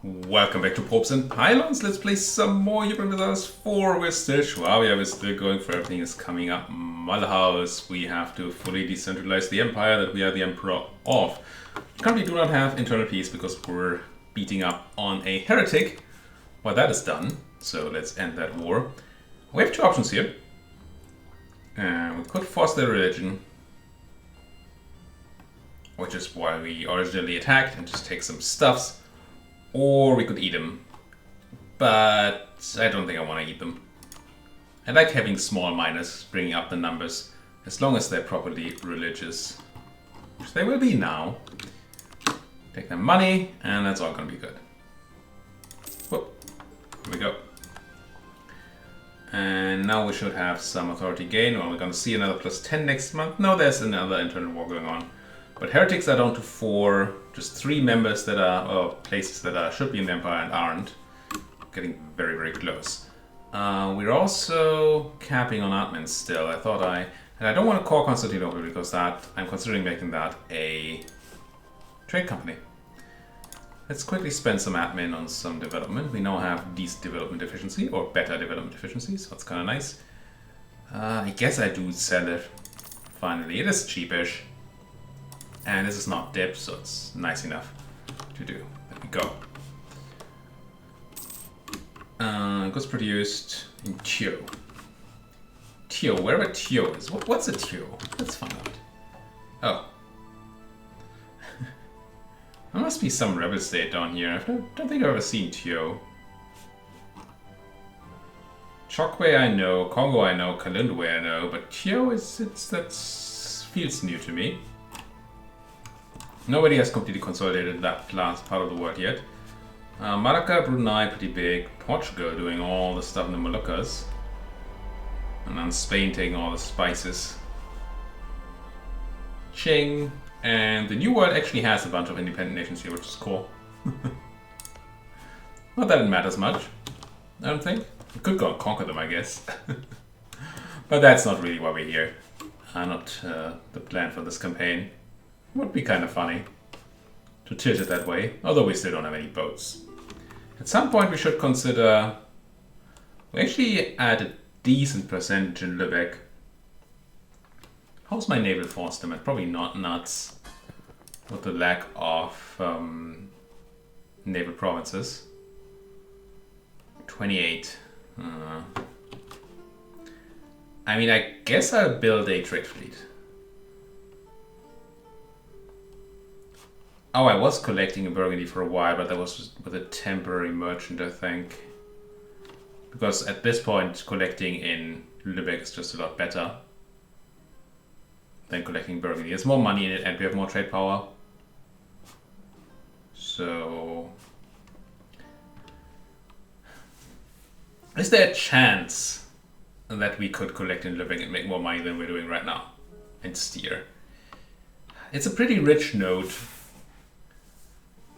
Welcome back to Popes and Pylons. Let's play some more Europa Universalis IV. We're still Schwabia, we're still going for everything is coming up. Mulhouse, we have to fully decentralize the empire that we are the emperor of. Currently do not have internal peace because we're beating up on a heretic. Well, that is done, so let's end that war. We have two options here. We could force their religion, which is why we originally attacked, and just take some stuffs. Or we could eat them, but I don't think I want to eat them. I like having small miners, bringing up the numbers, as long as they're properly religious, which they will be now. Take their money, and that's all gonna be good. Whoop, here we go. And now we should have some authority gain. Well, we're gonna see another +10 next month. No, there's another internal war going on. But heretics are down to 4, just 3 members that are, or places that are, should be in the empire and aren't. Getting very, very close. We're also capping on admin still. And I don't want to call Constantinople because that, I'm considering making that a trade company. Let's quickly spend some admin on some development. We now have decent development efficiency, or better development efficiency, so that's kind of nice. I guess I do sell it. Finally, it is cheapish. And this is not dip, so it's nice enough to do. There we go. Goods produced in Tio. Tio, wherever Tio is. What's a Tio? Let's find out. Oh. There must be some rebel state down here. I don't think I've ever seen Tio. Chokwe I know, Congo I know, Kalundwe I know, but Tio that feels new to me. Nobody has completely consolidated that last part of the world yet. Malacca, Brunei, pretty big. Portugal doing all the stuff in the Moluccas. And then Spain taking all the spices. Ching. And the New World actually has a bunch of independent nations here, which is cool. Not that it matters much, I don't think. We could go and conquer them, I guess. But that's not really why we're here. Not the plan for this campaign. Would be kind of funny to tilt it that way, although we still don't have any boats. At some point we should consider... We actually add a decent percentage in Lübeck. How's my naval force limit? Probably not nuts with the lack of naval provinces. 28. I mean, I guess I'll build a trade fleet. Oh, I was collecting in Burgundy for a while, but that was with a temporary merchant, I think. Because at this point, collecting in Lübeck is just a lot better than collecting in Burgundy. There's more money in it, and we have more trade power. So... is there a chance that we could collect in Lübeck and make more money than we're doing right now? And steer. It's a pretty rich node.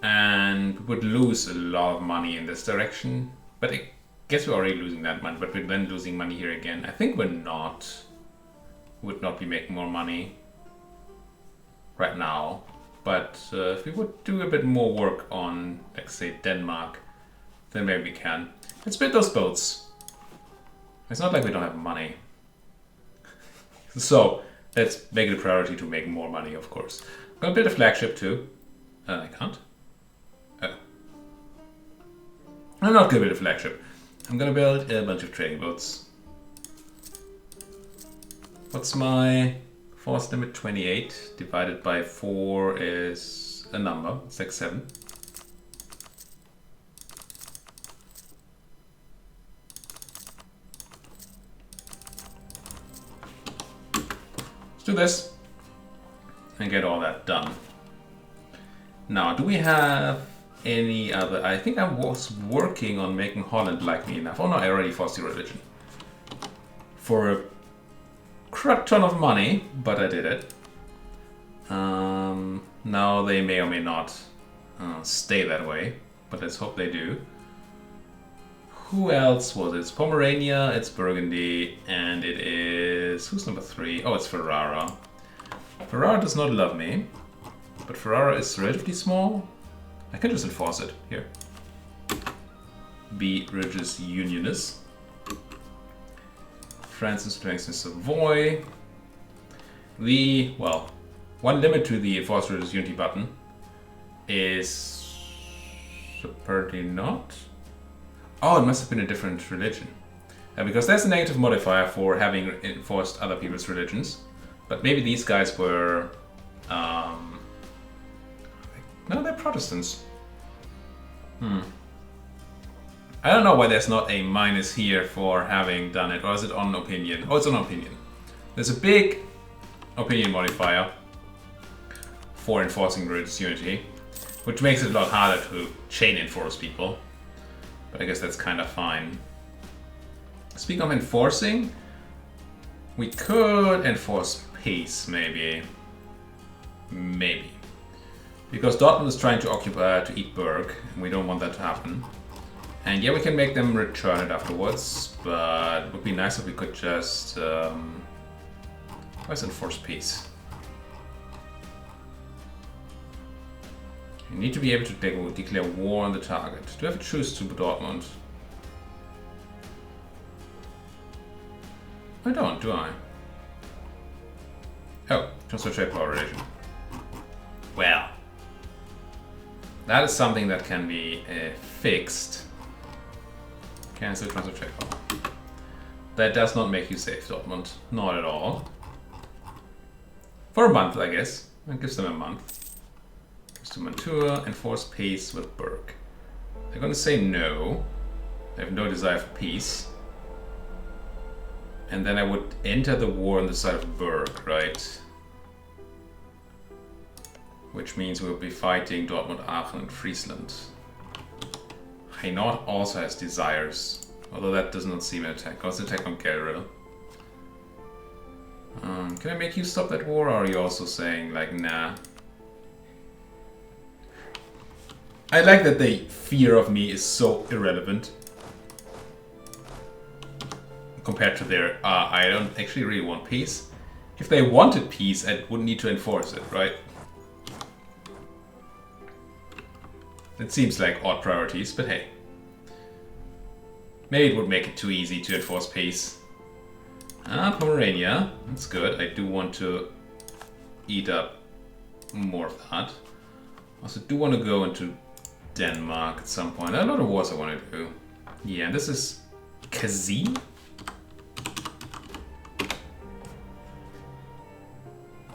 And would lose a lot of money in this direction. But I guess we're already losing that money, but we're then losing money here again. I think would not be making more money right now. But if we would do a bit more work on, like say, Denmark, then maybe we can. Let's build those boats. It's not like we don't have money. So let's make it a priority to make more money, of course. I'm gonna build a flagship too. I can't. I'm not gonna build a flagship. I'm gonna build a bunch of trading boats. What's my force limit? 28 divided by 4 is a number. It's like 7. Let's do this and get all that done. Now, do we have any other... I think I was working on making Holland like me enough. Oh no, I already forced the religion. For a crap ton of money, but I did it. Now they may or may not stay that way, but let's hope they do. Who else was it? It's Pomerania, it's Burgundy, and it is... who's number 3? Oh, it's Ferrara. Ferrara does not love me, but Ferrara is relatively small. I can just enforce it here. be religious unionists. France is strength in Savoy. One limit to the enforce religious unity button is apparently not. Oh, it must have been a different religion. Because there's a negative modifier for having enforced other people's religions. But maybe these guys were... no, they're Protestants. I don't know why there's not a minus here for having done it. Or is it on opinion? Oh, it's on opinion. There's a big opinion modifier for enforcing religious unity, which makes it a lot harder to chain enforce people. But I guess that's kind of fine. Speaking of enforcing, we could enforce peace, maybe. Maybe. Because Dortmund is trying to eat Berg, and we don't want that to happen. And yeah, we can make them return it afterwards, but it would be nice if we could just... let's enforce peace. You need to be able to declare war on the target. Do I have to choose to Dortmund? I don't, do I? Oh, transfer trade power relation. Well, that is something that can be fixed. Cancel transfer trade power. That does not make you safe, Dortmund. Not at all. For a month, I guess. It gives them a month. Gives them Mantua, enforce peace with Berg. They're gonna say no. They have no desire for peace. And then I would enter the war on the side of Berg, right? Which means we'll be fighting Dortmund, Aachen, and Friesland. Hainaut also has desires, although that does not seem an attack. Also attack on Gerrel. Can I make you stop that war, or are you also saying, like, nah? I like that the fear of me is so irrelevant. Compared to their, I don't actually really want peace. If they wanted peace, I wouldn't need to enforce it, right? It seems like odd priorities, but hey. Maybe it would make it too easy to enforce peace. Pomerania, that's good. I do want to eat up more of that. Also do want to go into Denmark at some point. There are a lot of wars I want to do. Yeah, this is Kazim?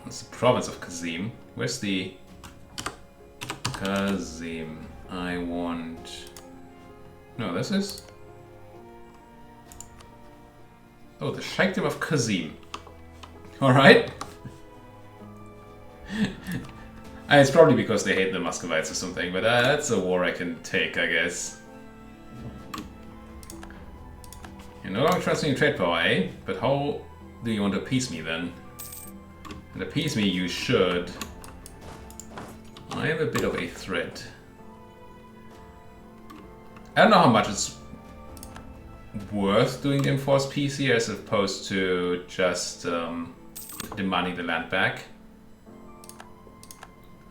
It's the province of Kazim. Where's the... Kazim. I want... No, this is... Oh, the Sheikhdom of Kazim. Alright. It's probably because they hate the Muscovites or something, but that's a war I can take, I guess. You're no longer trusting your trade power, eh? But how do you want to appease me then? And appease me you should. I am a bit of a threat. I don't know how much it's worth doing the enforced peace here as opposed to just demanding the land back.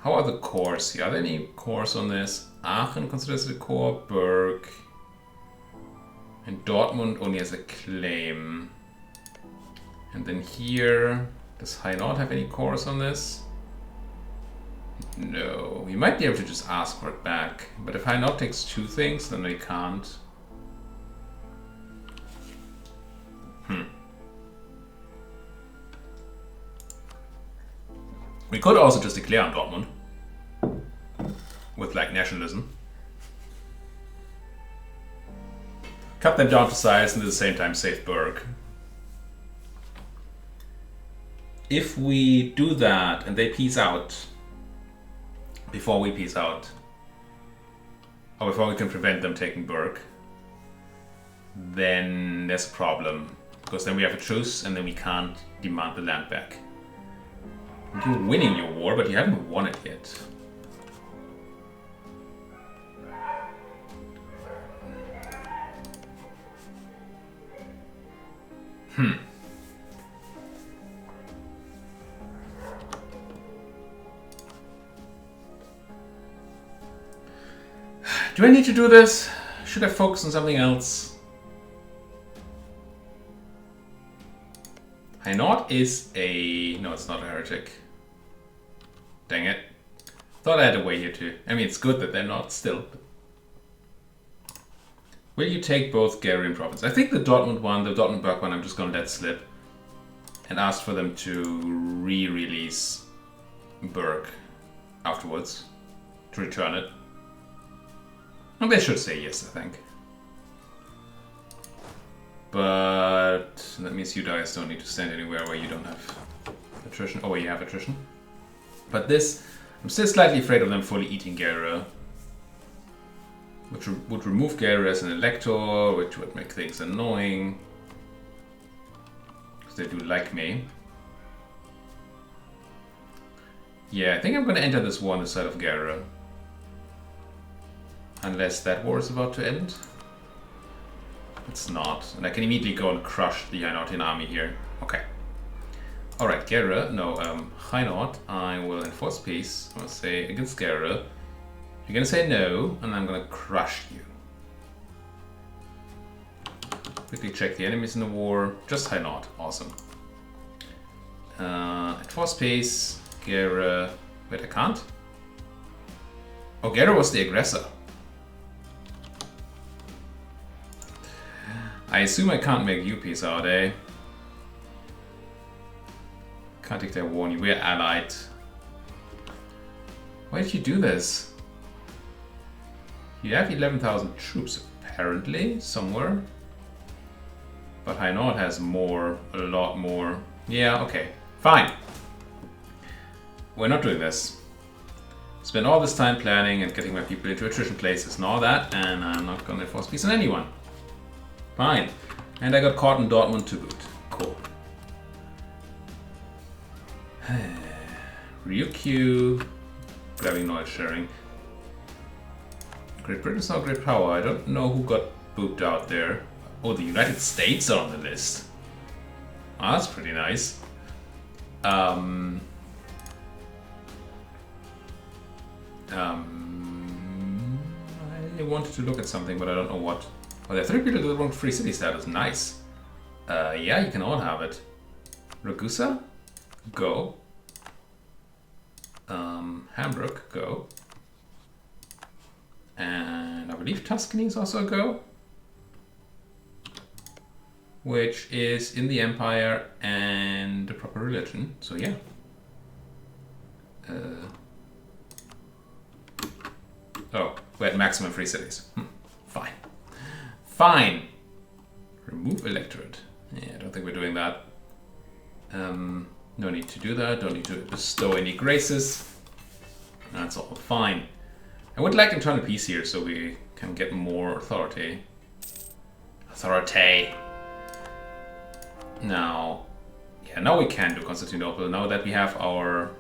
How are the cores here? Are there any cores on this? Aachen considers it a core, Berg. And Dortmund only has a claim. And then here, does Hainaut have any cores on this? No, we might be able to just ask for it back. But if Hainaut takes two things, then they can't. We could also just declare on Dortmund. With like nationalism. Cut them down to size and at the same time save Berg. If we do that and they peace out before we peace out, or before we can prevent them taking Berg, then there's a problem. Because then we have a truce and then we can't demand the land back. You're winning your war, but you haven't won it yet. Do I need to do this? Should I focus on something else? Hainaut is a... No, it's not a heretic. Dang it. Thought I had a way here too. I mean, it's good that they're not still. Will you take both Gary and Province? I think the Dortmund one, the Dortmund-Berg one, I'm just gonna let slip. And ask for them to re-release Berg afterwards. To return it. And they should say yes, I think. But that means you guys don't need to stand anywhere where you don't have attrition. Oh, where you have attrition. But this, I'm still slightly afraid of them fully eating Gera. Which would remove Gera as an elector, which would make things annoying. Because they do like me. Yeah, I think I'm going to enter this war on the side of Gera. Unless that war is about to end. It's not. And I can immediately go and crush the Hainautian army here. Okay. Alright, Gera. No, Hainaut. I will enforce peace. I'm going to say against Gera. You're going to say no, and I'm going to crush you. Quickly check the enemies in the war. Just Hainaut. Awesome. Enforce peace. Gera. Wait, I can't? Oh, Gera was the aggressor. I assume I can't make you peace out, eh? Can't take that warning. We're allied. Why did you do this? You have 11,000 troops, apparently, somewhere. But Hainaut has more, a lot more. Yeah, okay. Fine. We're not doing this. Spend all this time planning and getting my people into attrition places and all that, and I'm not gonna enforce peace on anyone. Fine. And I got caught in Dortmund to boot. Cool. Ryukyu. Grabbing knowledge sharing. Great Britain's not a great power. I don't know who got booped out there. Oh, the United States are on the list. Oh, that's pretty nice. I wanted to look at something, but I don't know what. Oh, there are 3 people that want free city status. Nice. Yeah, you can all have it. Ragusa? Go. Hamburg? Go. And I believe Tuscany is also a go. Which is in the Empire and the proper religion. So yeah. Oh, we're at maximum free cities. Fine. Fine! Remove electorate. Yeah, I don't think we're doing that. No need to do that. Don't need to bestow any graces. That's all fine. I would like internal peace here so we can get more authority. Authority! Now... Yeah, now we can do Constantinople. Now that we have our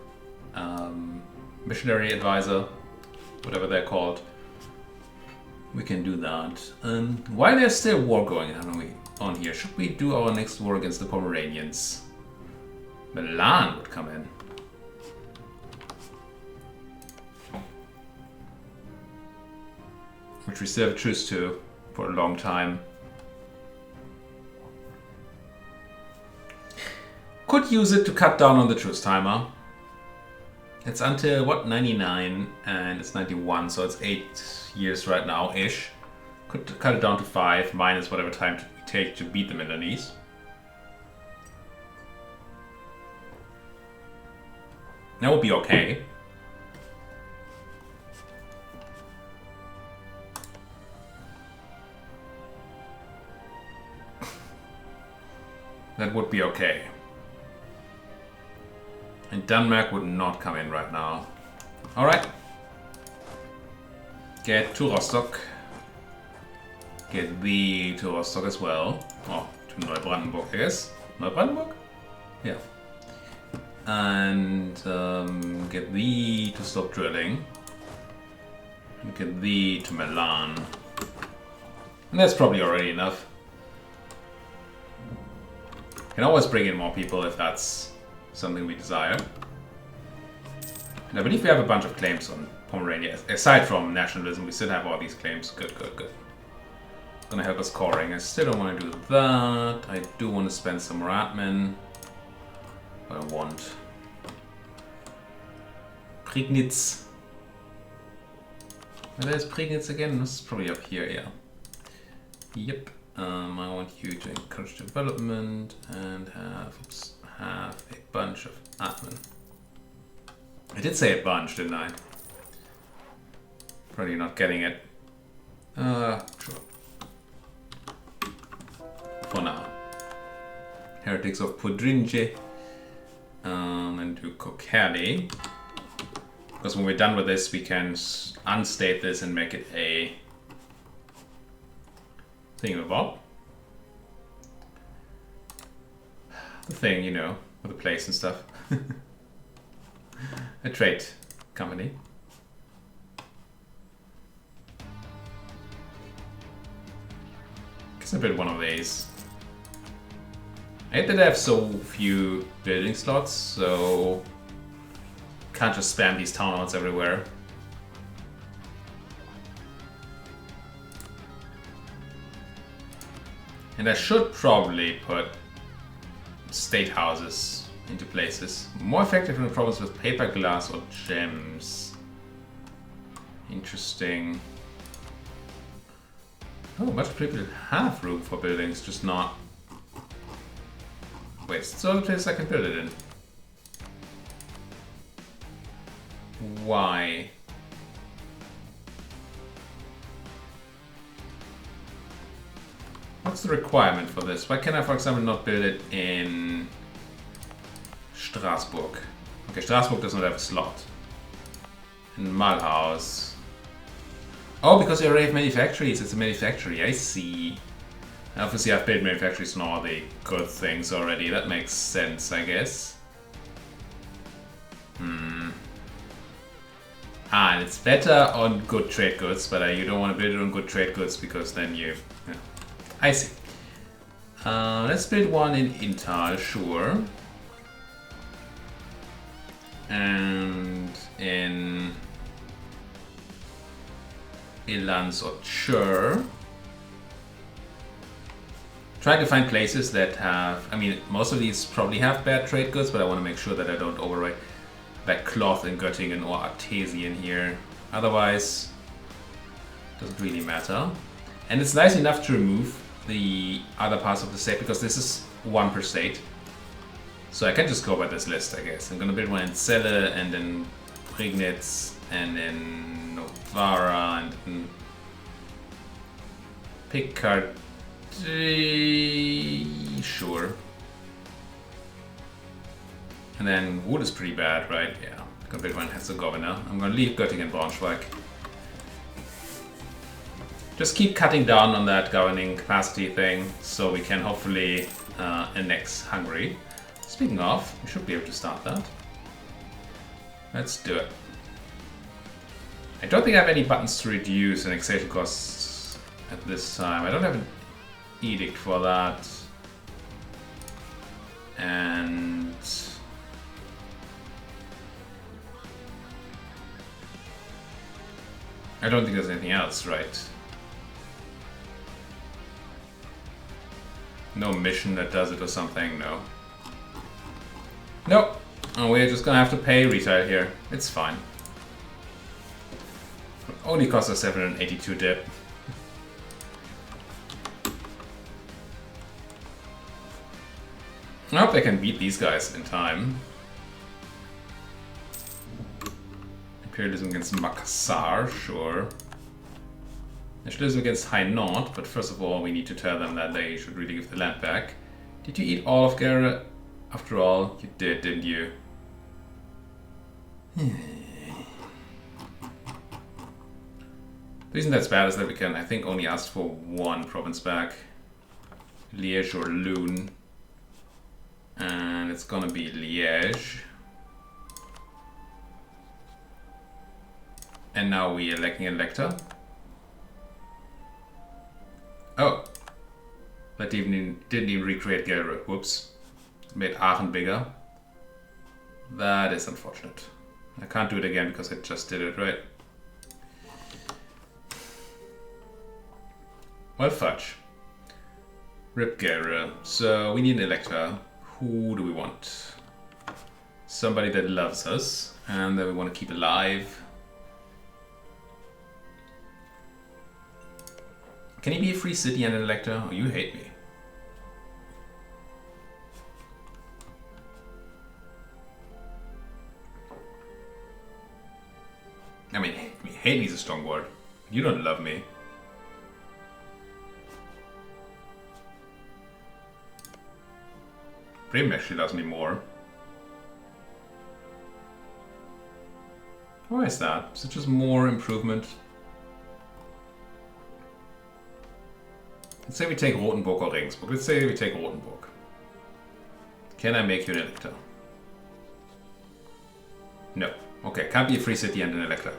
missionary advisor, whatever they're called. We can do that. Why there's still war going on here? Should we do our next war against the Pomeranians? Milan would come in. Which we still have a truce to for a long time. Could use it to cut down on the truce timer. It's until, what, 99, and it's 91, so it's 8 years right now-ish. Could cut it down to 5, minus whatever time it take to beat the Milanese. That would be okay. That would be okay. And Denmark would not come in right now. Alright. Get to Rostock. Get thee to Rostock as well. Oh, to Neubrandenburg, I guess. Neubrandenburg? Yeah. And get thee to stop drilling. And get thee to Milan. And that's probably already enough. Can always bring in more people if that's something we desire. And I believe we have a bunch of claims on Pomerania. Aside from nationalism, we still have all these claims. Good, good, good. gonna help us scoring. I still don't want to do that. I do want to spend some more admin. I want Prignitz. Where is Prignitz again? This is probably up here, yeah. Yep. I want you to encourage development and have a bunch of admin. I did say a bunch, didn't I? Probably not getting it. Sure. For now. Heretics of Podrinje. And do Kokali. Because when we're done with this, we can unstate this and make it a thingamabob. The thing, you know, with the place and stuff. A trade company. Guess I build one of these. I hate that I have so few building slots, so can't just spam these town halls everywhere. And I should probably put state houses into places. More effective in problems with paper, glass, or gems. Interesting. Oh, much people have room for buildings, just not. Wait, it's the only place I can build it in. Why? What's the requirement for this? Why can I, for example, not build it in Strasbourg? Okay, Strasbourg does not have a slot. In Mulhouse. Oh, because you already have manufactories. It's a manufactory. I see. Obviously, I've built manufactories on all the good things already. That makes sense, I guess. And it's better on good trade goods, but you don't want to build it on good trade goods because then you... Yeah. I see. Let's build one in Intal, sure. And in Ilans or Chur. Trying to find places that have... I mean, most of these probably have bad trade goods, but I want to make sure that I don't overwrite that cloth in Göttingen or Artesian here. Otherwise, it doesn't really matter. And it's nice enough to remove the other parts of the state because this is one per state. So I can just go by this list, I guess. I'm gonna build one in Celle and then Prignitz and then Novara and then Picardy. Sure. And then wood is pretty bad, right? Yeah. I'm gonna build one in Herzegovina. I'm gonna leave Göttingen Braunschweig. Just keep cutting down on that governing capacity thing so we can hopefully annex Hungary. Speaking of, we should be able to start that. Let's do it. I don't think I have any buttons to reduce annexation costs at this time. I don't have an edict for that. And I don't think there's anything else, right? No mission that does it or something, no. Nope. Oh, we're just gonna have to pay retail here. It's fine. It only costs us 782 dip. I hope they can beat these guys in time. Imperialism against Makassar, sure. Nationalism against High Nord, but first of all we need to tell them that they should really give the land back. Did you eat all of Gera? After all, you did, didn't you? The reason that's bad is that we can, I think, only ask for one province back. Liège or Lune. And it's gonna be Liège. And now we're electing an elector. Oh. That didn't even recreate Gera. Whoops. Made Aachen bigger. That is unfortunate. I can't do it again because I just did it, right? Well, fudge. Rip Gera. So we need an elector. Who do we want? Somebody that loves us and that we want to keep alive. Can he be a free city and an elector? Oh, you hate me. I mean, hate me is a strong word. You don't love me. Bremen actually loves me more. Why is that? Is it just more improvement? Let's say we take Rothenburg or Regensburg. Let's say we take Rothenburg. Can I make you an elector? No. Okay, can't be a free city and an elector.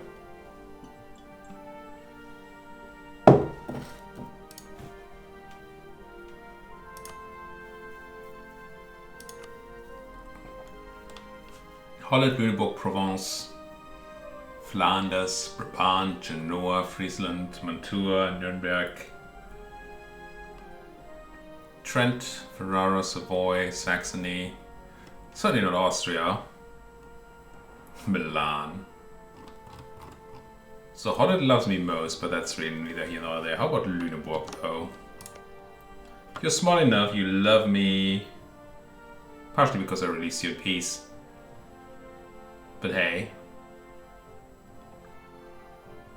Holland, Lüneburg, Provence, Flanders, Brabant, Genoa, Friesland, Mantua, Nuremberg, Trent, Ferrara, Savoy, Saxony, certainly not Austria, Milan. So Holland loves me most, but that's really neither here nor there. How about Lüneburg though? If you're small enough, you love me, partially because I released you in peace. But hey.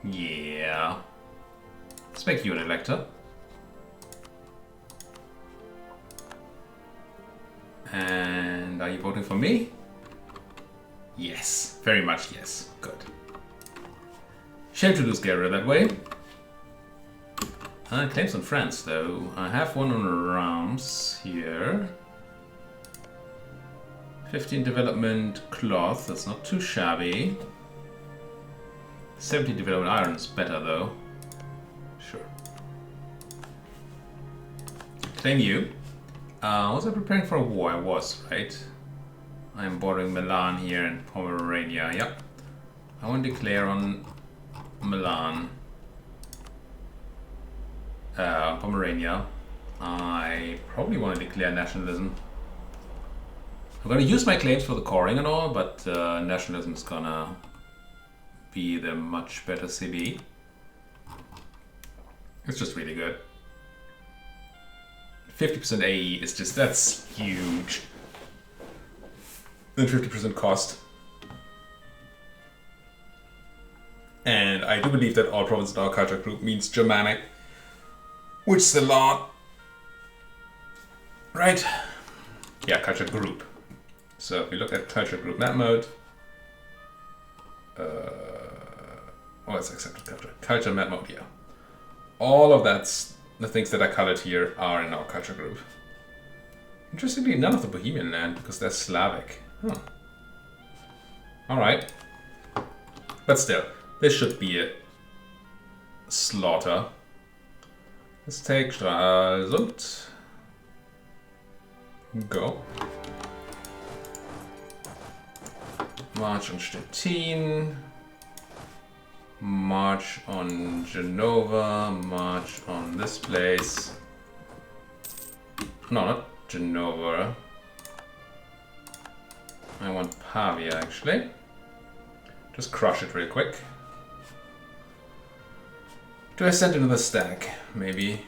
Yeah. Let's make you an elector. And are you voting for me? Yes. Very much yes. Good. Shame to lose Gera that way. Claims on France though. I have one on Rams here. 15 development cloth, that's not too shabby. 17 development iron is better though. Sure. Claim you. Was I preparing for a war? I was, right? I'm bordering Milan here and Pomerania. Yep. I want to declare on Milan. Pomerania. I probably want to declare nationalism. I'm gonna use my claims for the coring and all, but nationalism is gonna be the much better CB. It's just really good. 50% AE is just, that's huge. Then 50% cost. And I do believe that all provinces in our culture group means Germanic, which is a lot. Right? Yeah, culture group. So if we look at culture group map mode, it's accepted culture. Culture map mode, yeah. All of that's the things that are colored here are in our culture group. Interestingly, none of the Bohemian land because they're Slavic. Huh. Alright. But still, this should be a slaughter. Let's take Stralsund. Go. March on Stettin, march on Genova, march on this place. No, not Genova. I want Pavia actually. Just crush it real quick. Do I send another stack? Maybe.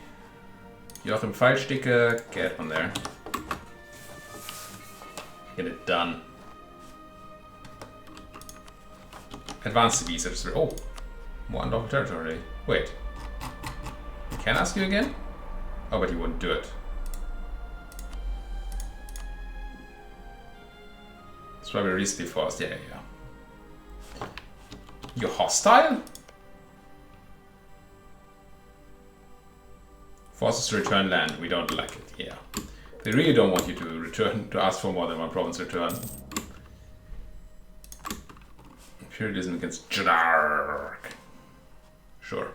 Joachim Fallsticke, get on there. Get it done. Advanced CVs are just, oh, more unlocked territory. Wait, I can ask you again? Oh, but you wouldn't do it. It's probably recently forced, yeah. You're hostile? Forces to return land, we don't like it, yeah. They really don't want you to return, to ask for more than one province return. Imperialism against Jark. Sure.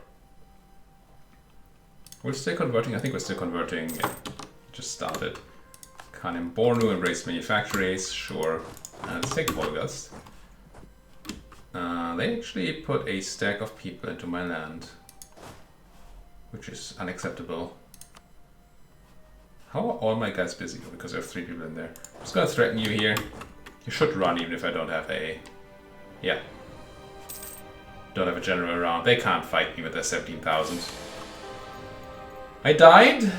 We're still converting. I think we're still converting. Yeah. Just started. Kanem Bornu embrace manufactories. Sure. Let's take Volgast. They actually put a stack of people into my land. which is unacceptable. How are all my guys busy? Because there are 3 people in there. I'm just gonna threaten you here. You should run even if I don't have a... Yeah. Don't have a general around. They can't fight me with their 17,000. I died.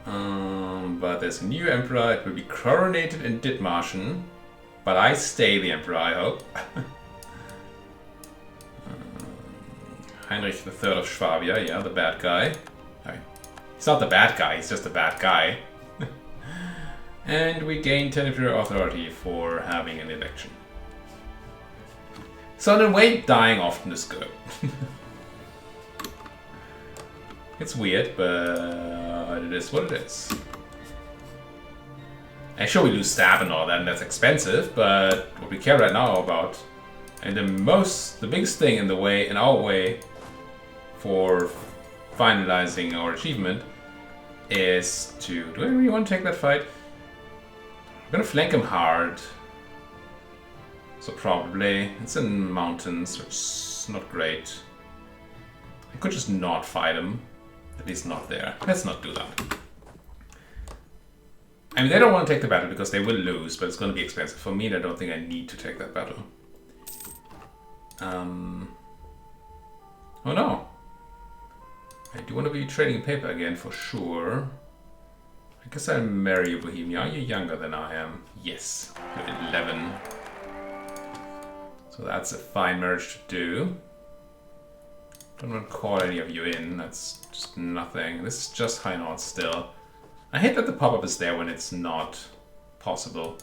But there's a new emperor. It will be coronated in Dithmarschen. But I stay the emperor, I hope. Heinrich III of Swabia, yeah, the bad guy. Okay. He's not the bad guy, he's just a bad guy. And we gain territorial authority for having an election. So in a way, dying often is good. It's weird, but it is what it is. And sure, we lose stab and all that, and that's expensive, but what we care right now about, and the biggest thing in our way for finalizing our achievement is to... Do I really want to take that fight? I'm gonna flank him hard. So probably it's in mountains, which is not great. I could just not fight him. At least not there. Let's not do that. I mean, they don't want to take the battle because they will lose, but it's going to be expensive for me, and I don't think I need to take that battle. Oh no. I do want to be trading paper again for sure. I guess I'll marry you, Bohemia. Are you younger than I am? Yes. You're 11. So that's a fine marriage to do. Don't want to call any of you in. That's just nothing. This is just high north still. I hate that the pop-up is there when it's not possible.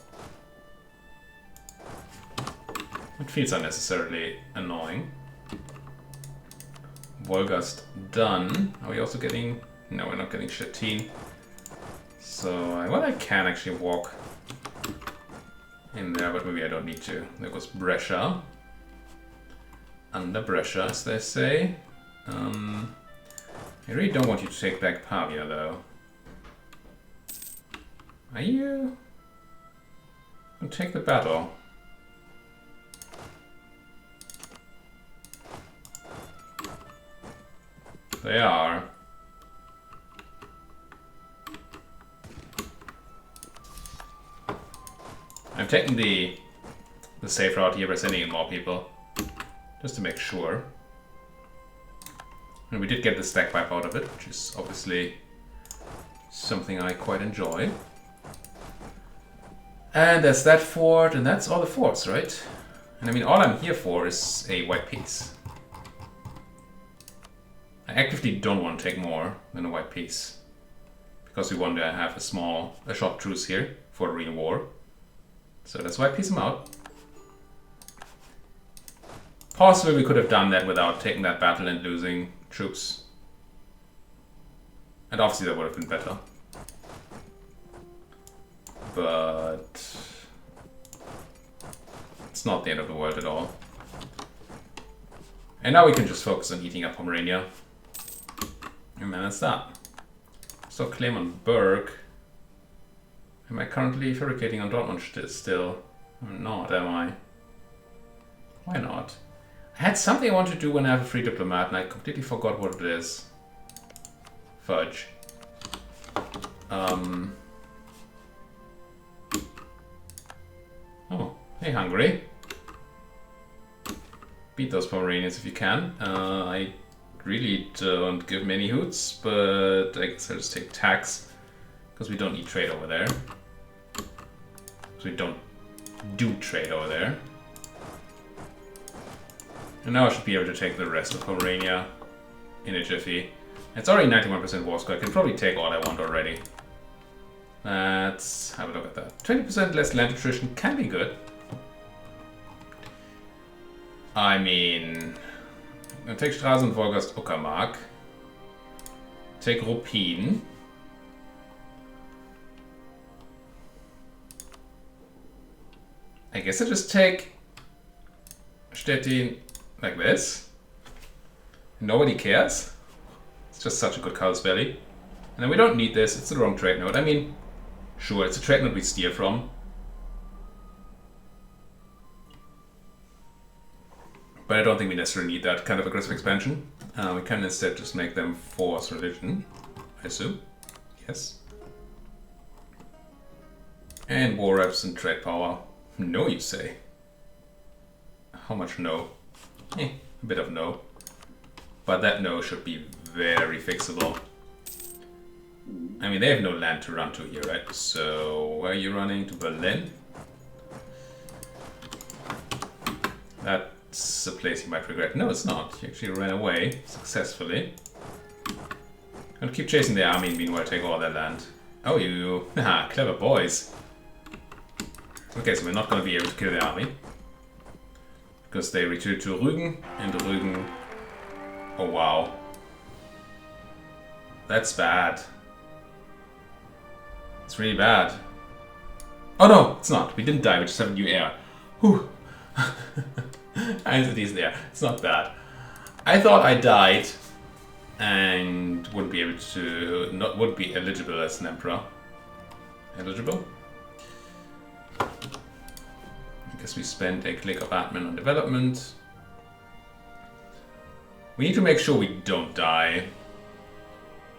It feels unnecessarily annoying. Wolgast done. Are we also getting... No, we're not getting Stettin. So, well, I can actually walk in there, but maybe I don't need to. There goes Brescia. Under Brescia, as they say. I really don't want you to take back Pavia, though. Are you... I'll take the battle. They are. I'm taking the safe route here by sending in more people. Just to make sure. And we did get the stack pipe out of it, which is obviously something I quite enjoy. And that's that fort, and that's all the forts, right? And I mean, all I'm here for is a white piece. I actively don't want to take more than a white piece. Because we want to have a short truce here for a real war. So that's why I piece them out. Possibly we could have done that without taking that battle and losing troops. And obviously that would have been better. But it's not the end of the world at all. And now we can just focus on eating up Pomerania. And then that's that. So claim on Berg. Am I currently fabricating on Dortmund still? I'm not, am I? Why not? I had something I wanted to do when I have a free diplomat and I completely forgot what it is. Fudge. Oh, hey Hungary. Beat those Pomeranians if you can. I really don't give many hoots, but I guess I'll just take tax. Because we don't need trade over there. So we don't do trade over there. And now I should be able to take the rest of Pomerania in a jiffy. It's already 91% war score. I can probably take all I want already. Let's have a look at that. 20% less land attrition can be good. I mean... I'll take Straßen, Wolgast, Uckermark. Take Ruppin. I guess I just take Stettin like this. Nobody cares. It's just such a good casus belli. And then we don't need this, it's the wrong trade node. I mean, sure, it's a trade node we steal from. But I don't think we necessarily need that kind of aggressive expansion. We can instead just make them force religion, I assume. Yes. And war reps and trade power. No, you say. How much no? A bit of no. But that no should be very fixable. I mean, they have no land to run to here, right? So, where are you running? To Berlin? That's a place you might regret. No, it's not. You actually ran away successfully. Gonna keep chasing the army, meanwhile take all their land. Oh, you... Haha, clever boys. Okay, so we're not gonna be able to kill the army. Because they retreat to Rügen, and Rügen... Oh, wow. That's bad. It's really bad. Oh no, it's not. We didn't die, we just have a new heir. Whew. Entities there. It's not bad. I thought I died and wouldn't be able to... wouldn't be eligible as an emperor. Eligible? I guess we spent a click of admin on development. We need to make sure we don't die.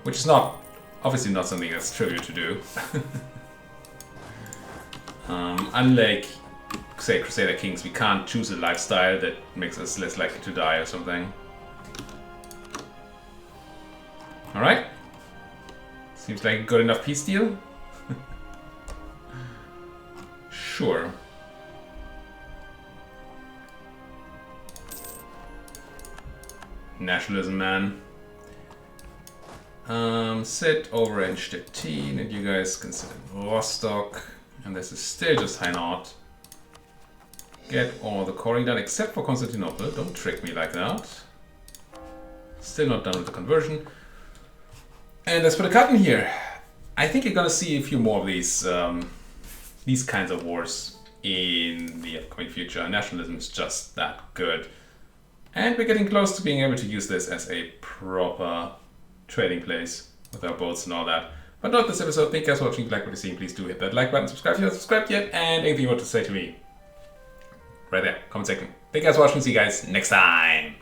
Which is not... obviously not something that's trivial to do. Unlike, say, Crusader Kings, we can't choose a lifestyle that makes us less likely to die or something. Alright. Seems like a good enough peace deal. Sure. Nationalism, man. Sit over in Stettin, and you guys can sit in Rostock. And this is still just Hainaut. Get all the coring done except for Constantinople. Don't trick me like that. Still not done with the conversion. And as for the cutting here, I think you're gonna see a few more of these kinds of wars in the upcoming future. Nationalism is just that good. And we're getting close to being able to use this as a proper trading place with our boats and all that. But not this episode. Thank you guys for watching. If you like what you're seeing, please do hit that like button, subscribe if you're not subscribed yet, and anything you want to say to me, right there, comment section. Thank you guys for watching. See you guys next time.